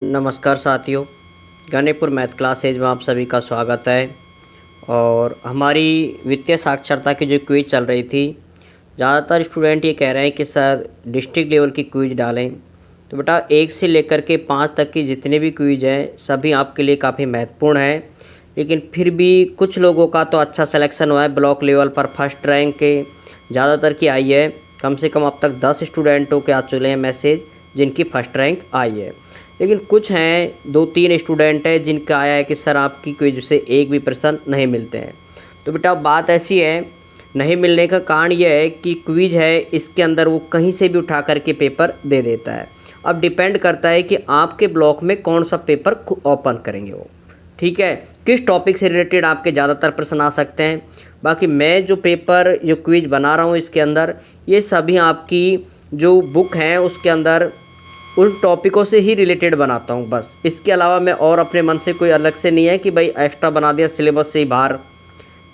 नमस्कार साथियों, गणितपुर math classes में आप सभी का स्वागत है। और हमारी वित्तीय साक्षरता की जो क्विज चल रही थी, ज़्यादातर स्टूडेंट ये कह रहे हैं कि सर डिस्ट्रिक्ट लेवल की क्विज डालें। तो बेटा 1 से लेकर के 5 तक की जितने भी क्विज हैं सभी आपके लिए काफ़ी महत्वपूर्ण है। लेकिन फिर भी कुछ लोगों का तो अच्छा सिलेक्शन हुआ है। ब्लॉक लेवल पर फर्स्ट रैंक के ज़्यादातर की आई है। कम से कम अब तक 10 स्टूडेंटों के आ चुके हैं मैसेज जिनकी फ़र्स्ट रैंक आई है। लेकिन कुछ हैं 2-3 स्टूडेंट हैं जिनका आया है कि सर आपकी क्विज से एक भी प्रश्न नहीं मिलते हैं। तो बेटा बात ऐसी है, नहीं मिलने का कारण यह है कि क्विज है, इसके अंदर वो कहीं से भी उठा करके पेपर दे देता है। अब डिपेंड करता है कि आपके ब्लॉक में कौन सा पेपर ओपन करेंगे वो, ठीक है, किस टॉपिक से रिलेटेड आपके ज़्यादातर प्रश्न आ सकते हैं। बाकी मैं जो क्विज बना रहा हूँ इसके अंदर ये सभी आपकी जो बुक हैं उसके अंदर उन टॉपिकों से ही रिलेटेड बनाता हूँ बस। इसके अलावा मैं और अपने मन से कोई अलग से नहीं है कि भाई एक्स्ट्रा बना दिया सिलेबस से ही बाहर,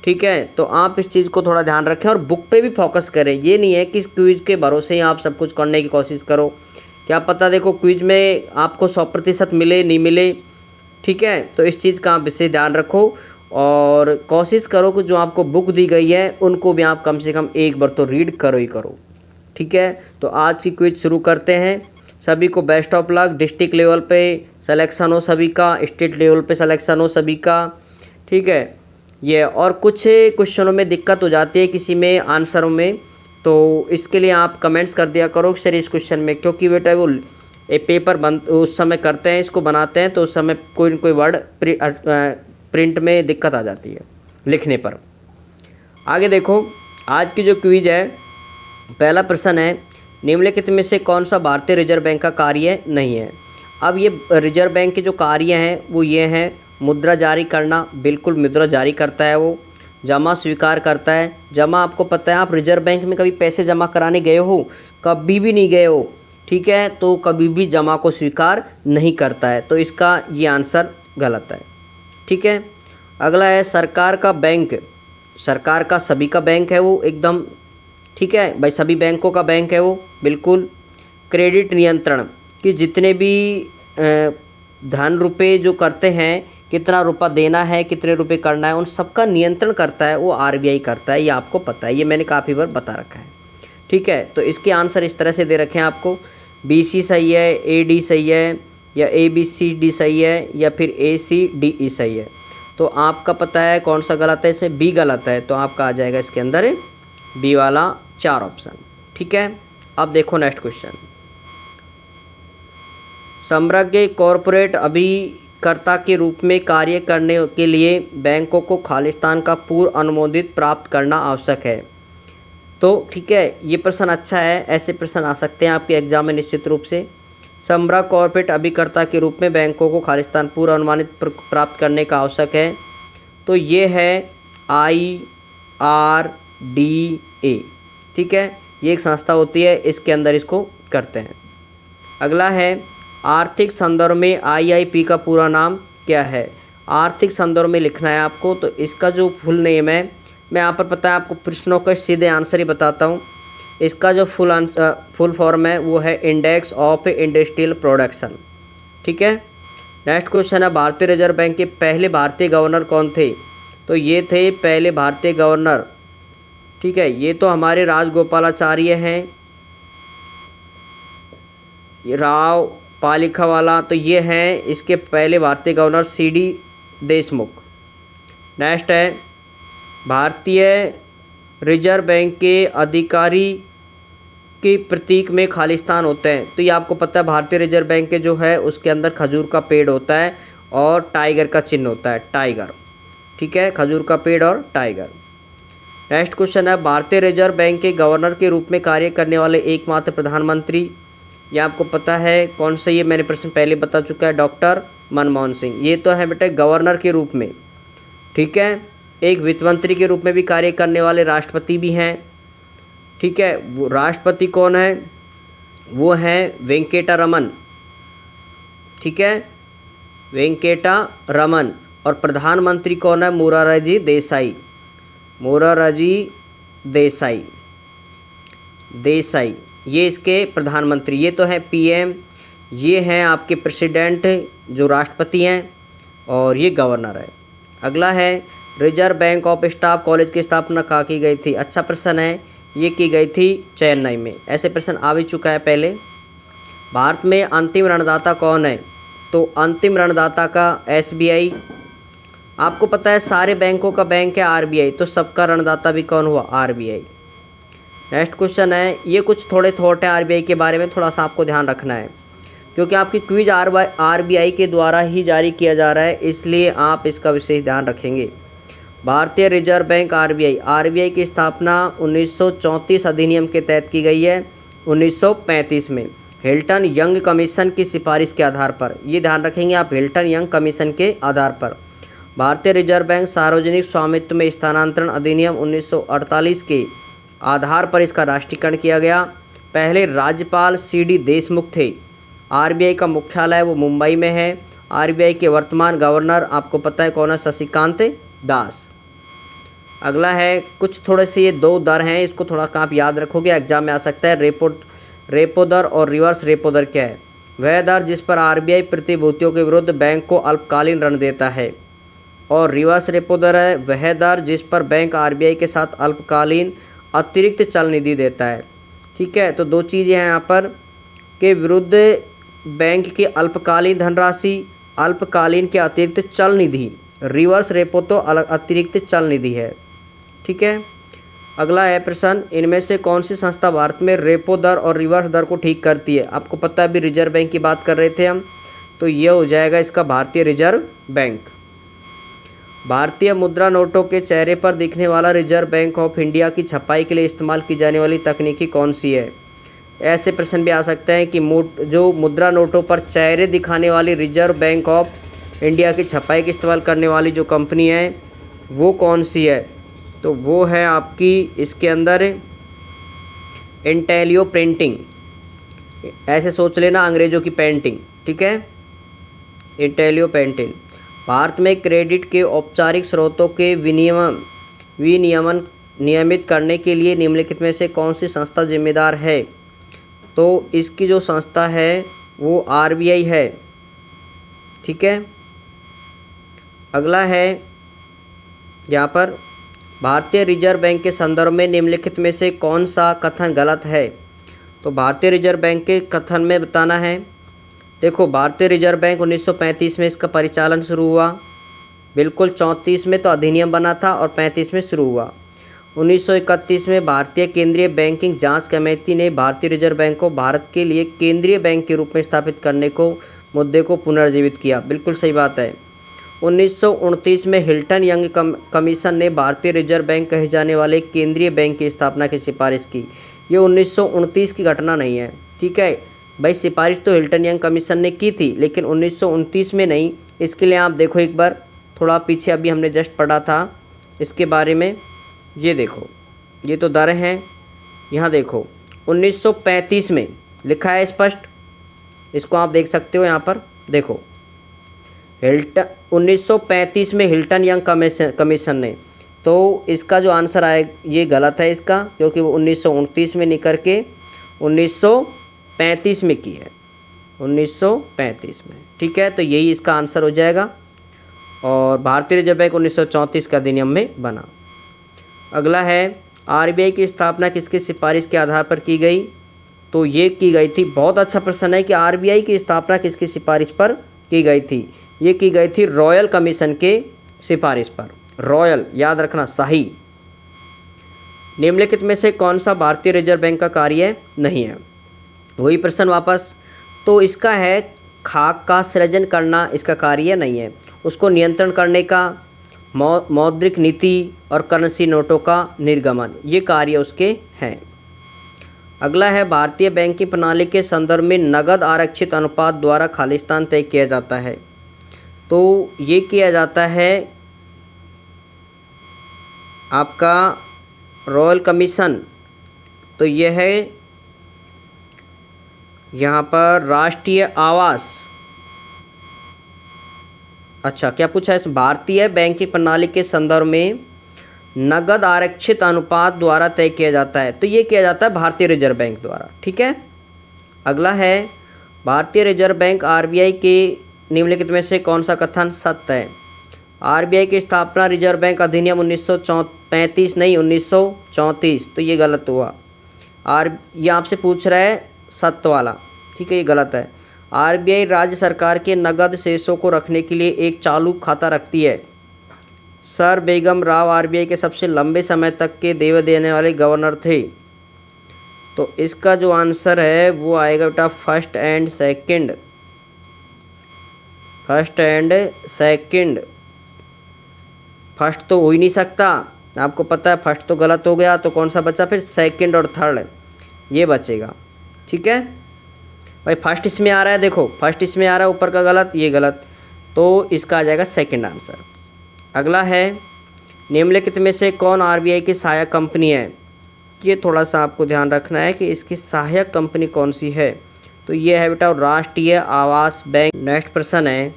ठीक है। तो आप इस चीज़ को थोड़ा ध्यान रखें और बुक पे भी फोकस करें। ये नहीं है कि क्विज के भरोसे ही आप सब कुछ करने की कोशिश करो। क्या पता देखो क्विज में आपको 100% मिले नहीं मिले, ठीक है। तो इस चीज़ का आप विशेष ध्यान रखो और कोशिश करो कि जो आपको बुक दी गई है उनको भी आप कम से कम एक बार तो रीड करो ही करो, ठीक है। तो आज की क्विज शुरू करते हैं। सभी को best of luck. District level पे सिलेक्शन हो सभी का, स्टेट लेवल पे सिलेक्शन हो सभी का, ठीक है। ये और कुछ क्वेश्चनों में दिक्कत हो जाती है किसी में आंसरों में, तो इसके लिए आप कमेंट्स कर दिया करो सर इस क्वेश्चन में, क्योंकि बेटा वो पेपर बन उस समय करते हैं, इसको बनाते हैं तो उस समय कोई न कोई वर्ड प्रिंट में दिक्कत आ जाती है लिखने पर। आगे देखो आज की जो क्विज है, पहला प्रश्न है निम्नलिखित में से कौन सा भारतीय रिजर्व बैंक का कार्य नहीं है। अब ये रिजर्व बैंक के जो कार्य हैं वो ये हैं, मुद्रा जारी करना, बिल्कुल मुद्रा जारी करता है वो। जमा स्वीकार करता है, जमा आपको पता है आप रिजर्व बैंक में कभी पैसे जमा कराने गए हो, कभी भी नहीं गए हो, ठीक है, तो कभी भी जमा को स्वीकार नहीं करता है, तो इसका ये आंसर गलत है, ठीक है। अगला है सरकार का बैंक, सरकार का सभी का बैंक है वो एकदम, ठीक है भाई, सभी बैंकों का बैंक है वो बिल्कुल। क्रेडिट नियंत्रण कि जितने भी धन रुपये जो करते हैं, कितना रुपया देना है कितने रुपए करना है, उन सबका नियंत्रण करता है वो आरबीआई करता है, ये आपको पता है, ये मैंने काफ़ी बार बता रखा है, ठीक है। तो इसके आंसर इस तरह से दे रखे हैं आपको, BC सही है, AD सही है, या ABCD सही है, या फिर ACDE सही है। तो आपका पता है कौन सा गलत है, इसमें B गलत है, तो आपका आ जाएगा इसके अंदर B वाला 4 ऑप्शन, ठीक है। अब देखो नेक्स्ट क्वेश्चन, समग्र कॉरपोरेट अभिकर्ता के रूप में कार्य करने के लिए बैंकों को खालिस्तान का पूर्व अनुमोदित प्राप्त करना आवश्यक है। तो ठीक है, ये प्रश्न अच्छा है, ऐसे प्रश्न आ सकते हैं आपके एग्जाम में निश्चित रूप से। समग्र कॉरपोरेट अभिकर्ता के रूप में बैंकों को खालिस्तान पूर्व अनुमानित प्राप्त करने का आवश्यक है, तो ये है IRDA, ठीक है, ये एक संस्था होती है, इसके अंदर इसको करते हैं। अगला है आर्थिक संदर्भ में IIP का पूरा नाम क्या है। आर्थिक संदर्भ में लिखना है आपको, तो इसका जो फुल नेम है, मैं यहाँ पर पता है आपको प्रश्नों का सीधे आंसर ही बताता हूँ। इसका जो फुल फॉर्म है वो है इंडेक्स ऑफ इंडस्ट्रियल प्रोडक्शन, ठीक है। नेक्स्ट क्वेश्चन है भारतीय रिजर्व बैंक के पहले भारतीय गवर्नर कौन थे। तो ये थे पहले भारतीय गवर्नर, ठीक है, ये तो हमारे राजगोपालाचार्य हैं, राव पालिखावाला, तो ये हैं इसके पहले भारतीय गवर्नर CD देशमुख। नेक्स्ट है भारतीय रिजर्व बैंक के अधिकारी के प्रतीक में खालिस्तान होते हैं, तो ये आपको पता है भारतीय रिजर्व बैंक के जो है उसके अंदर खजूर का पेड़ होता है और टाइगर का चिन्ह होता है, टाइगर, ठीक है, खजूर का पेड़ और टाइगर। नेक्स्ट क्वेश्चन है भारतीय रिजर्व बैंक के गवर्नर के रूप में कार्य करने वाले एकमात्र प्रधानमंत्री, ये आपको पता है कौन सा, ये मैंने प्रश्न पहले बता चुका है, डॉक्टर मनमोहन सिंह। ये तो है बेटा गवर्नर के रूप में, ठीक है। एक वित्त मंत्री के रूप में भी कार्य करने वाले राष्ट्रपति भी हैं, ठीक है। वो राष्ट्रपति कौन है, वो है वेंकटा रमन, ठीक है, वेंकटा रमन। और प्रधानमंत्री कौन है, मोरारजी देसाई, मोरारजी देसाई, ये इसके प्रधानमंत्री। ये तो है PM, ये हैं आपके प्रेसिडेंट जो राष्ट्रपति हैं, और ये गवर्नर है। अगला है reserve bank of staff college की स्थापना कहाँ की गई थी। अच्छा प्रश्न है, ये की गई थी चेन्नई में। ऐसे प्रश्न आ भी चुका है पहले। भारत में अंतिम ऋणदाता कौन है, तो अंतिम ऋणदाता का SBI। आपको पता है सारे बैंकों का बैंक है RBI, तो सबका ऋणदाता भी कौन हुआ, RBI। नेक्स्ट क्वेश्चन है, ये कुछ थोड़े थॉट है RBI के बारे में, थोड़ा सा आपको ध्यान रखना है क्योंकि आपकी क्विज RBI के द्वारा ही जारी किया जा रहा है, इसलिए आप इसका विशेष ध्यान रखेंगे। भारतीय रिजर्व बैंक RBI की स्थापना 1934 अधिनियम के तहत की गई है 1935 में हिल्टन यंग कमीशन की सिफारिश के आधार पर। ये ध्यान रखेंगे आप, हिल्टन यंग कमीशन के आधार पर। भारतीय रिजर्व बैंक सार्वजनिक स्वामित्व में स्थानांतरण अधिनियम 1948 के आधार पर इसका राष्ट्रीयकरण किया गया। पहले राज्यपाल CD देशमुख थे। RBI का मुख्यालय वो मुंबई में है। RBI के वर्तमान गवर्नर आपको पता है कौन है, शशिकांत दास। अगला है, कुछ थोड़े से ये दो दर हैं, इसको थोड़ा सा आप याद रखोगे, एग्जाम में आ सकता है। रेपो दर और रिवर्स रेपो दर क्या है। वह दर जिस पर RBI प्रतिभूतियों के विरुद्ध बैंक को अल्पकालीन ऋण देता है, और रिवर्स रेपो दर है वह दर जिस पर बैंक RBI के साथ अल्पकालीन अतिरिक्त चल निधि देता है। ठीक है, तो दो चीज़ें हैं यहाँ पर के विरुद्ध बैंक की अल्पकालीन धनराशि, अल्पकालीन के अतिरिक्त चल निधि। रिवर्स रेपो तो अतिरिक्त चल निधि है। ठीक है, अगला है प्रश्न, इनमें से कौन सी संस्था भारत में रेपो दर और रिवर्स दर को ठीक करती है। आपको पता है अभी रिजर्व बैंक की बात कर रहे थे हम, तो ये हो जाएगा इसका भारतीय रिजर्व बैंक। भारतीय मुद्रा नोटों के चेहरे पर दिखने वाला रिजर्व बैंक ऑफ इंडिया की छपाई के लिए इस्तेमाल की जाने वाली तकनीकी कौन सी है। ऐसे प्रश्न भी आ सकते हैं कि जो मुद्रा नोटों पर चेहरे दिखाने वाली रिजर्व बैंक ऑफ इंडिया की छपाई की इस्तेमाल करने वाली जो कंपनी है वो कौन सी है, तो वो है आपकी इसके अंदर इंटेलियो प्रिंटिंग। ऐसे सोच लेना, अंग्रेजों की पेंटिंग। ठीक है, इंटेलियो पेंटिंग। भारत में क्रेडिट के औपचारिक स्रोतों के विनियमन नियमित करने के लिए निम्नलिखित में से कौन सी संस्था जिम्मेदार है, तो इसकी जो संस्था है वो RBI है। ठीक है, अगला है यहाँ पर, भारतीय रिजर्व बैंक के संदर्भ में निम्नलिखित में से कौन सा कथन गलत है, तो भारतीय रिजर्व बैंक के कथन में बताना है। देखो, भारतीय रिजर्व बैंक 1935 में इसका परिचालन शुरू हुआ, बिल्कुल 34 में तो अधिनियम बना था और 35 में शुरू हुआ। 1931 में भारतीय केंद्रीय बैंकिंग जांच कमेटी ने भारतीय रिजर्व बैंक को भारत के लिए केंद्रीय बैंक के रूप में स्थापित करने को मुद्दे को पुनर्जीवित किया। बिल्कुल सही बात है। 1929 में हिल्टन यंग कमीशन ने भारतीय रिजर्व बैंक कहे जाने वाले केंद्रीय बैंक की स्थापना की सिफारिश की। ये 1929 की घटना नहीं है। ठीक है भाई, सिफारिश तो हिल्टन यंग कमीशन ने की थी, लेकिन 1929 में नहीं। इसके लिए आप देखो एक बार थोड़ा पीछे, अभी हमने जस्ट पढ़ा था इसके बारे में। ये देखो, ये तो दर हैं, यहाँ देखो 1935 में लिखा है स्पष्ट, इसको आप देख सकते हो यहाँ पर। देखो 1935 में हिल्टन यंग कमीशन ने, तो इसका जो आंसर आए ये गलत है इसका, क्योंकि वो 1929 में नहीं करके 1935 में की है, 1935 में। ठीक है, तो यही इसका आंसर हो जाएगा। और भारतीय रिजर्व बैंक 1934 का अधिनियम में बना। अगला है, RBI की स्थापना किसकी सिफारिश के आधार पर की गई, तो ये की गई थी, बहुत अच्छा प्रश्न है कि RBI की स्थापना किसकी सिफारिश पर की गई थी। ये की गई थी रॉयल कमीशन के सिफारिश पर। रॉयल याद रखना, सही। निम्नलिखित में से कौन सा भारतीय रिजर्व बैंक का कार्य नहीं है, वही प्रश्न वापस। तो इसका है खाक का सृजन करना, इसका कार्य नहीं है। उसको नियंत्रण करने का, मौद्रिक नीति और करेंसी नोटों का निर्गमन, ये कार्य उसके हैं। अगला है, भारतीय बैंकिंग प्रणाली के संदर्भ में नगद आरक्षित अनुपात द्वारा खालिस्तान तय किया जाता है, तो ये किया जाता है आपका रॉयल कमीशन। तो ये है यहाँ पर राष्ट्रीय आवास। अच्छा, क्या पूछा है, इस भारतीय बैंकिंग प्रणाली के संदर्भ में नगद आरक्षित अनुपात द्वारा तय किया जाता है, तो ये किया जाता है भारतीय रिजर्व बैंक द्वारा। ठीक है, अगला है, भारतीय रिजर्व बैंक आरबीआई के निम्नलिखित में से कौन सा कथन सत्य है? आरबीआई की स्थापना रिजर्व बैंक अधिनियम 1935 नहीं 1934, तो ये गलत हुआ। ये आपसे पूछ रहा है सत्य वाला, ठीक है, ये गलत है। आरबीआई राज्य सरकार के नकद शेषों को रखने के लिए एक चालू खाता रखती है। सर बेगम राव आरबीआई के सबसे लंबे समय तक के देवे देने वाले गवर्नर थे। तो इसका जो आंसर है वो आएगा बेटा फर्स्ट एंड सेकंड। फर्स्ट तो हो ही नहीं सकता, आपको पता है। फर्स्ट तो गलत हो गया, तो कौन सा बचा फिर? सेकंड और थर्ड, ये बचेगा। ठीक है भाई, फर्स्ट इसमें आ रहा है, देखो फर्स्ट इसमें आ रहा है, ऊपर का गलत, ये गलत, तो इसका आ जाएगा सेकंड आंसर। अगला है, निम्नलिखित में से कौन आरबीआई की सहायक कंपनी है? ये थोड़ा सा आपको ध्यान रखना है कि इसकी सहायक कंपनी कौन सी है। तो ये है बेटा राष्ट्रीय आवास बैंक। नेक्स्ट प्रश्न है,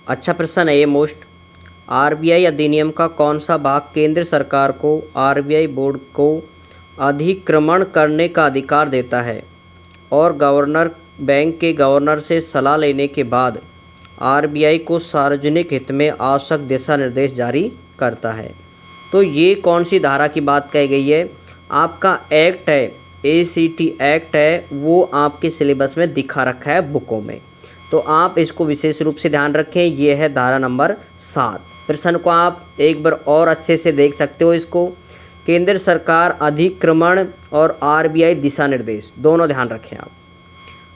अच्छा प्रश्न है ये मोस्ट। आरबीआई अधिनियम का कौन सा भाग केंद्र सरकार को आरबीआई बोर्ड को अधिक्रमण करने का अधिकार देता है और गवर्नर बैंक के गवर्नर से सलाह लेने के बाद आरबीआई को सार्वजनिक हित में आवश्यक दिशा निर्देश जारी करता है? तो ये कौन सी धारा की बात कही गई है? आपका एक्ट है, एसीटी एक्ट है, वो आपके सिलेबस में दिखा रखा है बुकों में, तो आप इसको विशेष रूप से ध्यान रखें। ये है धारा नंबर 7। प्रश्न को आप एक बार और अच्छे से देख सकते हो इसको। केंद्र सरकार अधिक्रमण और आरबीआई दिशा निर्देश, दोनों ध्यान रखें आप।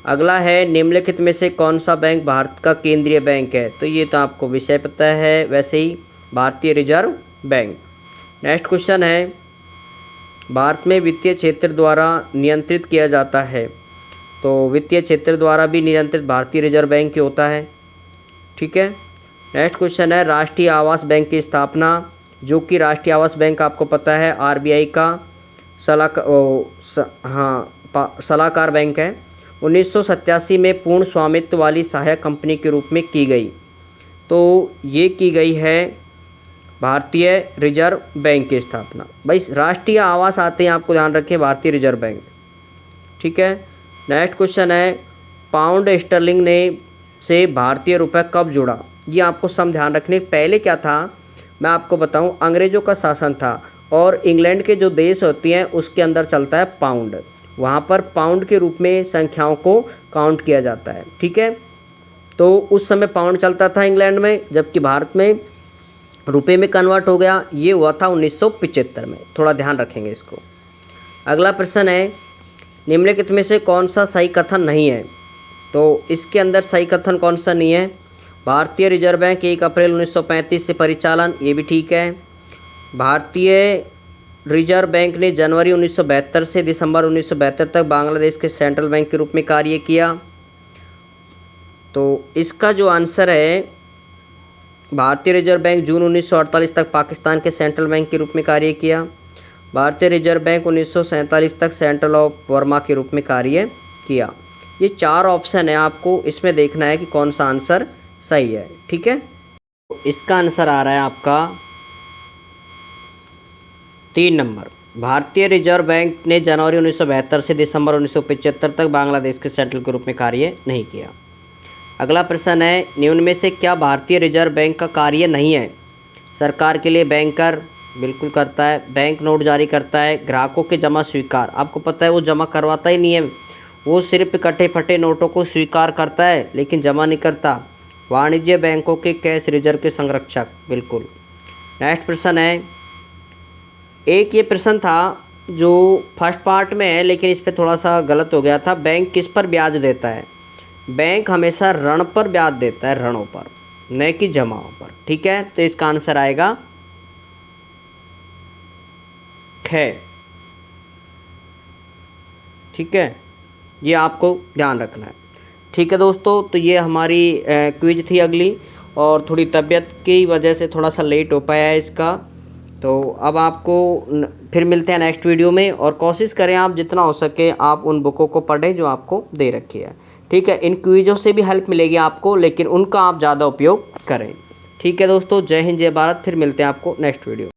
अगला है, निम्नलिखित में से कौन सा बैंक भारत का केंद्रीय बैंक है? तो ये तो आपको विषय पता है वैसे ही, भारतीय रिजर्व बैंक। नेक्स्ट क्वेश्चन है, भारत में वित्तीय क्षेत्र द्वारा नियंत्रित किया जाता है, तो वित्तीय क्षेत्र द्वारा भी नियंत्रित भारतीय रिजर्व बैंक ही होता है। ठीक है। नेक्स्ट क्वेश्चन है, राष्ट्रीय आवास बैंक की स्थापना, जो कि राष्ट्रीय आवास बैंक आपको पता है आरबीआई का सलाहकार बैंक है, 1987 में पूर्ण स्वामित्व वाली सहायक कंपनी के रूप में की गई। तो ये की गई है भारतीय रिजर्व बैंक की स्थापना। भाई राष्ट्रीय आवास आते हैं, आपको ध्यान रखें, भारतीय रिजर्व बैंक। ठीक है। नेक्स्ट क्वेश्चन है, पाउंड स्टर्लिंग ने से भारतीय रुपये कब जुड़ा? ये आपको सब ध्यान रखने। पहले क्या था मैं आपको बताऊं, अंग्रेज़ों का शासन था और इंग्लैंड के जो देश होती हैं उसके अंदर चलता है पाउंड, वहाँ पर पाउंड के रूप में संख्याओं को काउंट किया जाता है। ठीक है। तो उस समय पाउंड चलता था इंग्लैंड में, जबकि भारत में रुपए में कन्वर्ट हो गया। ये हुआ था 1975 में, थोड़ा ध्यान रखेंगे इसको। अगला प्रश्न है, निम्नलिखित में से कौन सा सही कथन नहीं है? तो इसके अंदर सही कथन कौन सा नहीं है? भारतीय रिजर्व बैंक 1 अप्रैल 1935 से परिचालन, ये भी ठीक है। भारतीय रिजर्व बैंक ने जनवरी 1972 से दिसंबर 1972 तक बांग्लादेश के सेंट्रल बैंक के रूप में कार्य किया। तो इसका जो आंसर है, भारतीय रिजर्व बैंक जून 1948 तक पाकिस्तान के सेंट्रल बैंक के रूप में कार्य किया। भारतीय रिजर्व बैंक 1947 तक सेंट्रल ऑफ बर्मा के रूप में कार्य किया। ये 4 ऑप्शन है, आपको इसमें देखना है कि कौन सा आंसर सही है। ठीक है। इसका आंसर आ रहा है आपका 3 नंबर। भारतीय रिजर्व बैंक ने जनवरी 1972 से दिसंबर 1975 तक बांग्लादेश के सेंट्रल के रूप में कार्य नहीं किया। अगला प्रश्न है, निम्न में से क्या भारतीय रिजर्व बैंक का कार्य नहीं है? सरकार के लिए बैंकर बिल्कुल करता है, बैंक नोट जारी करता है, ग्राहकों के जमा स्वीकार, आपको पता है वो जमा करवाता ही नहीं है, वो सिर्फ इकट्ठे फटे नोटों को स्वीकार करता है लेकिन जमा नहीं करता। वाणिज्य बैंकों के कैश रिजर्व के संरक्षक, बिल्कुल। नेक्स्ट प्रश्न है, एक ये प्रश्न था जो फर्स्ट पार्ट में है लेकिन इस पर थोड़ा सा गलत हो गया था। बैंक किस पर ब्याज देता है? बैंक हमेशा ऋण पर ब्याज देता है, ऋणों पर, न कि जमाओं पर। ठीक है। तो इसका आंसर आएगा ख। ठीक है, ये आपको ध्यान रखना है। ठीक है दोस्तों, तो ये हमारी क्विज थी अगली, और थोड़ी तबीयत की वजह से थोड़ा सा लेट हो पाया है इसका। तो अब आपको फिर मिलते हैं नेक्स्ट वीडियो में, और कोशिश करें आप जितना हो सके आप उन बुकों को पढ़ें जो आपको दे रखी है। ठीक है। इन क्विजों से भी हेल्प मिलेगी आपको, लेकिन उनका आप ज़्यादा उपयोग करें। ठीक है दोस्तों, जय हिंद जय भारत। फिर मिलते हैं आपको नेक्स्ट वीडियो।